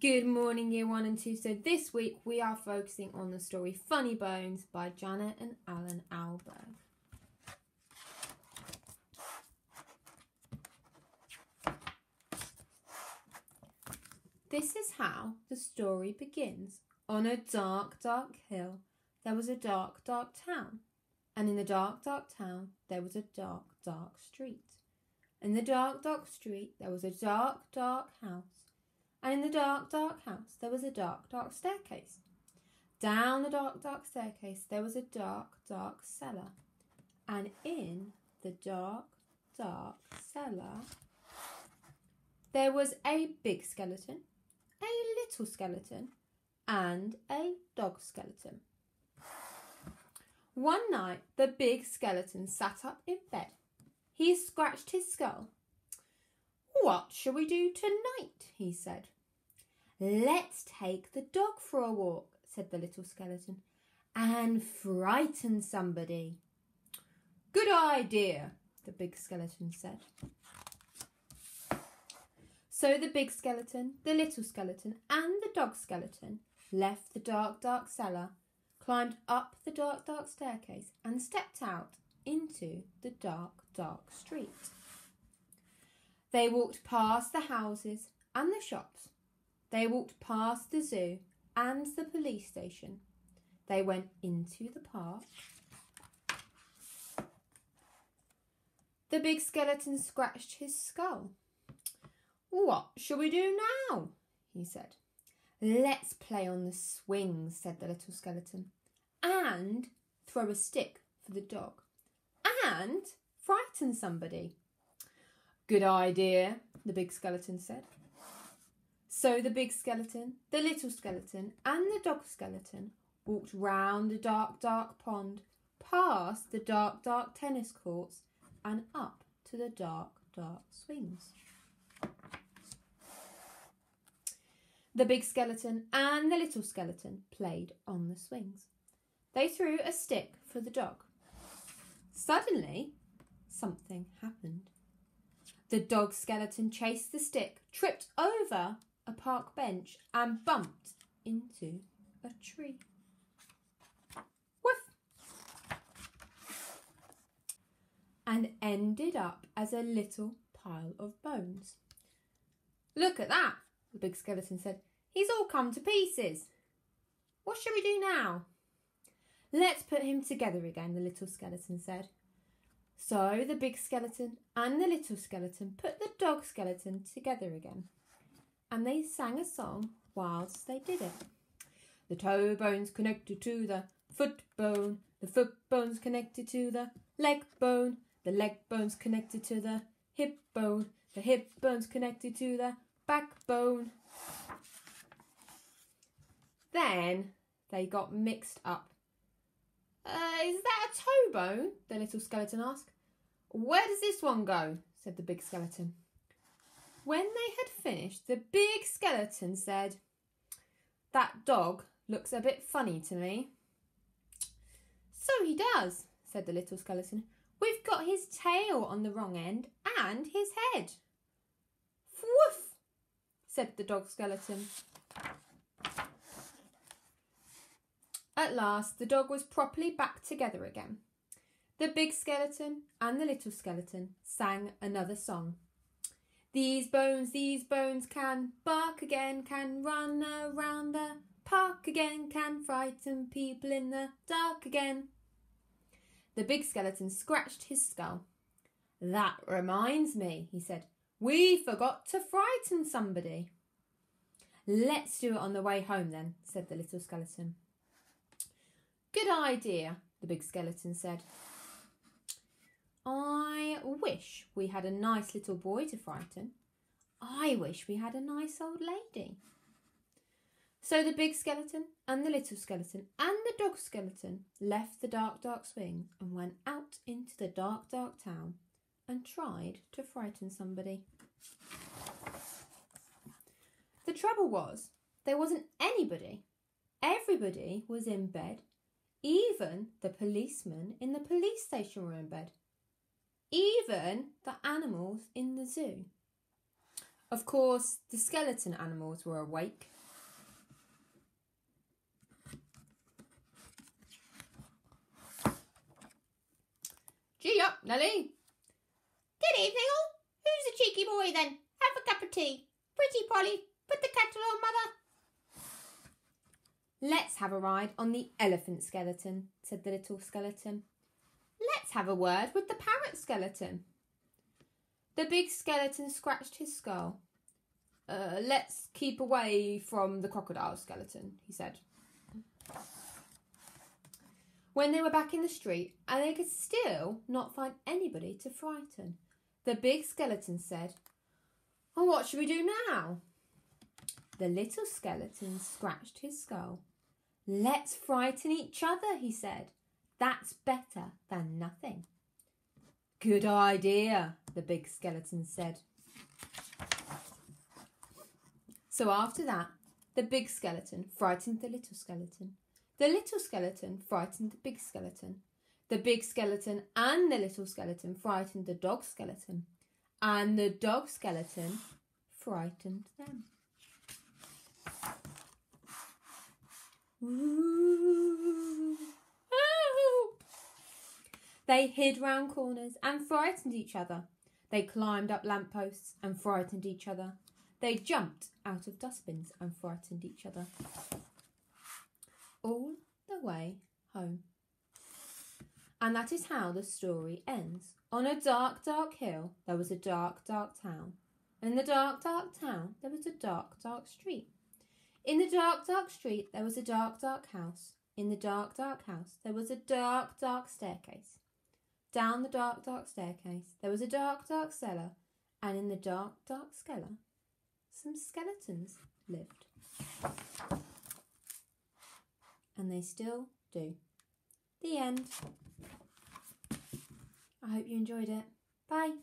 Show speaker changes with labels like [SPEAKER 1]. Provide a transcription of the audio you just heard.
[SPEAKER 1] Good morning, Year 1 and 2. So this week we are focusing on the story Funny Bones by Janet and Alan Alberg. This is how the story begins. On a dark, dark hill, there was a dark, dark town. And in the dark, dark town, there was a dark, dark street. In the dark, dark street, there was a dark, dark house. And in the dark, dark house, there was a dark, dark staircase. Down the dark, dark staircase, there was a dark, dark cellar. And in the dark, dark cellar, there was a big skeleton, a little skeleton, and a dog skeleton. One night, the big skeleton sat up in bed. He scratched his skull. "What shall we do tonight?" he said. "Let's take the dog for a walk," said the little skeleton, "and frighten somebody." "Good idea," the big skeleton said. So the big skeleton, the little skeleton, and the dog skeleton left the dark, dark cellar, climbed up the dark, dark staircase, and stepped out into the dark, dark street. They walked past the houses and the shops. They walked past the zoo and the police station. They went into the park. The big skeleton scratched his skull. "What shall we do now?" he said. "Let's play on the swings," said the little skeleton, "and throw a stick for the dog, and frighten somebody." "Good idea," the big skeleton said. So the big skeleton, the little skeleton, and the dog skeleton walked round the dark, dark pond, past the dark, dark tennis courts, and up to the dark, dark swings. The big skeleton and the little skeleton played on the swings. They threw a stick for the dog. Suddenly, something happened. The dog skeleton chased the stick, tripped over a park bench, and bumped into a tree. Woof! And ended up as a little pile of bones. "Look at that," the big skeleton said. "He's all come to pieces. What shall we do now?" "Let's put him together again," the little skeleton said. So the big skeleton and the little skeleton put the dog skeleton together again. And they sang a song whilst they did it. "The toe bone's connected to the foot bone's connected to the leg bone's connected to the hip bone's connected to the backbone." Then they got mixed up. "Is that a toe bone?" the little skeleton asked. "Where does this one go?" said the big skeleton. When they had finished, the big skeleton said, "That dog looks a bit funny to me." "So he does," said the little skeleton. "We've got his tail on the wrong end and his head." "Woof," said the dog skeleton. At last, the dog was properly back together again. The big skeleton and the little skeleton sang another song. These bones can bark again, can run around the park again, can frighten people in the dark again." The big skeleton scratched his skull. "That reminds me," he said. "We forgot to frighten somebody." "Let's do it on the way home then," said the little skeleton. "Good idea," the big skeleton said. "I wish we had a nice little boy to frighten. I wish we had a nice old lady." So the big skeleton and the little skeleton and the dog skeleton left the dark, dark swings and went out into the dark, dark town and tried to frighten somebody. The trouble was, there wasn't anybody. Everybody was in bed. Even the policemen in the police station were in bed. Even the animals in the zoo. Of course, the skeleton animals were awake. Gee up, Nelly.
[SPEAKER 2] Good evening all. Who's a cheeky boy then? Have a cup of tea. Pretty Polly, put the kettle on, mother.
[SPEAKER 1] Let's have a ride on the elephant skeleton, said the little skeleton. Let's have a word with the parrot skeleton. The big skeleton scratched his skull. Let's keep away from the crocodile skeleton, he said. When they were back in the street and they could still not find anybody to frighten, the big skeleton said, "Oh, what should we do now?" The little skeleton scratched his skull. "Let's frighten each other," he said. "That's better than nothing." "Good idea," the big skeleton said. So after that, the big skeleton frightened the little skeleton. The little skeleton frightened the big skeleton. The big skeleton and the little skeleton frightened the dog skeleton. And the dog skeleton frightened them. Ooh. Ooh. They hid round corners and frightened each other. They climbed up lampposts and frightened each other. They jumped out of dustbins and frightened each other. All the way home. And that is how the story ends. On a dark, dark hill, there was a dark, dark town. And in the dark, dark town, there was a dark, dark street. In the dark, dark street, there was a dark, dark house. In the dark, dark house, there was a dark, dark staircase. Down the dark, dark staircase, there was a dark, dark cellar. And in the dark, dark cellar, some skeletons lived. And they still do. The end. I hope you enjoyed it. Bye.